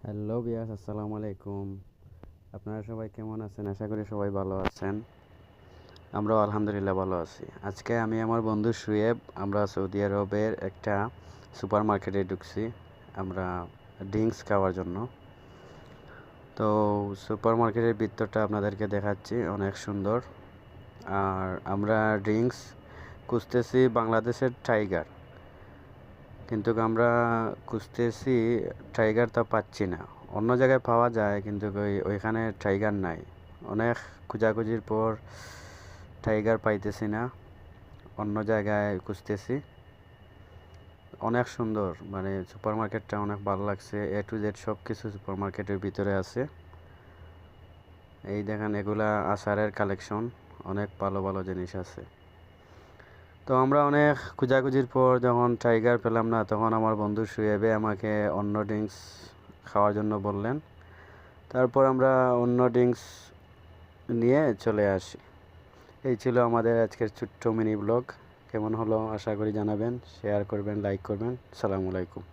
Hello বিয়াস, আসসালামু আলাইকুম। আপনারা সবাই কেমন আছেন? আশা করি সবাই ভালো আছেন। আমরাও আলহামদুলিল্লাহ ভালো আছি। আজকে আমি আমার বন্ধু শুয়েব আমরা সৌদি আরবের একটা সুপার মার্কেটে ঢুকছি আমরা ড্রিঙ্কস খাওয়ার জন্য। তো সুপার মার্কেটের ভিতরটা আপনাদেরকে দেখাচ্ছি, অনেক সুন্দর। আর আমরা ড্রিঙ্কস খুঁজতেছি বাংলাদেশের টাইগার, কিন্তু আমরা খুঁজতেছি টাইগার তা পাচ্ছি না। অন্য জায়গায় পাওয়া যায়, কিন্তু ওইখানে টাইগার নাই। অনেক খোঁজাখুঁজির পর টাইগার পাইতেছি না, অন্য জায়গায় খুঁজতেছি। অনেক সুন্দর, মানে সুপার মার্কেটটা অনেক ভালো লাগছে। এ টু জেড সব কিছু সুপার মার্কেটের ভিতরে আছে। এই দেখেন, এগুলা আচারের কালেকশন, অনেক ভালো ভালো জিনিস আছে। তো আমরা অনেক খোঁজাখুঁজির পর যখন টাইগার পেলাম না, তখন আমার বন্ধু শুয়েবে আমাকে অন্য ড্রিঙ্কস খাওয়ার জন্য বললেন। তারপর আমরা অন্য ড্রিঙ্কস নিয়ে চলে আসি। এই ছিল আমাদের আজকের ছোট্ট মিনি ব্লগ। কেমন হলো আশা করি জানাবেন, শেয়ার করবেন, লাইক করবেন। আসসালামু আলাইকুম।